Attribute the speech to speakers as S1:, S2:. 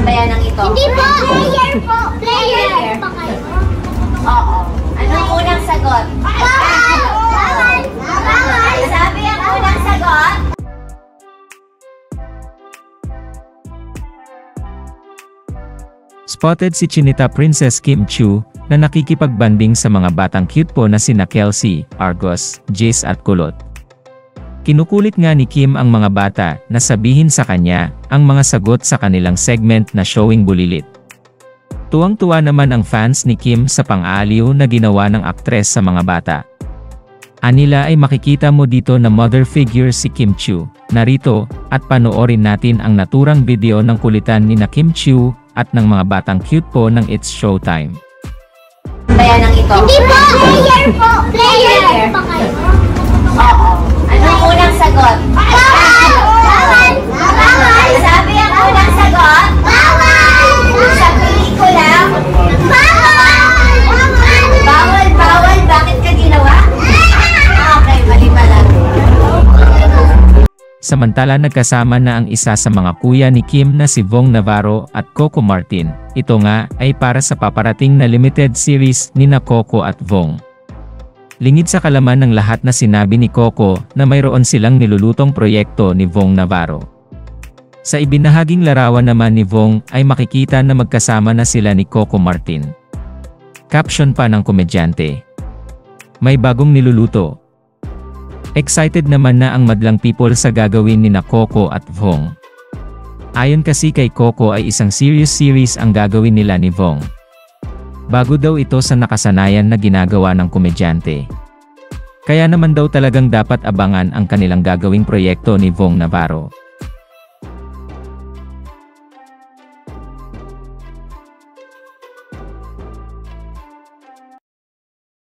S1: Bayanang ito.
S2: Hindi po! Player po! Player pa kayo.
S1: Oo. Anong unang sagot?
S2: Bawal! Bawal! Bawal!
S1: Sabi ang unang sagot.
S3: Spotted si Chinita Princess Kim Chiu na nakikipagbanding sa mga batang cute po na sina Kelsey, Argos, Jace at Kulot. Kinukulit nga ni Kim ang mga bata na sabihin sa kanya ang mga sagot sa kanilang segment na Showing Bulilit. Tuwang-tuwa naman ang fans ni Kim sa pang-aaliw na ginawa ng aktres sa mga bata. Anila ay makikita mo dito na mother figure si Kim Chiu. Narito, at panoorin natin ang naturang video ng kulitan ni na Kim Chiu at ng mga batang cute po ng It's Showtime.
S1: Bayanang ito.
S2: Hindi po! Player po! Player pa kayo.
S1: Oo. Anong unang sagot?
S2: Bawal! Bawal! Bawal!
S1: Sabi ang unang sagot.
S2: Bawal!
S1: Sa pelikula.
S2: Bawal! Bawal!
S1: Bawal, bawal. Bakit ka ginawa? Okay, mali pala.
S3: Samantala nagkasama na ang isa sa mga kuya ni Kim na si Vong Navarro at Coco Martin. Ito nga ay para sa paparating na limited series ni na Coco at Vong. Lingid sa kalaman ng lahat na sinabi ni Coco na mayroon silang nilulutong proyekto ni Vong Navarro. Sa ibinahaging larawan naman ni Vong ay makikita na magkasama na sila ni Coco Martin. Caption pa ng komedyante: "May bagong niluluto." Excited naman na ang madlang people sa gagawin ni na Coco at Vong. Ayon kasi kay Coco ay isang serious series ang gagawin nila ni Vong. Bago daw ito sa nakasanayan na ginagawa ng komedyante. Kaya naman daw talagang dapat abangan ang kanilang gagawing proyekto ni Vong Navarro.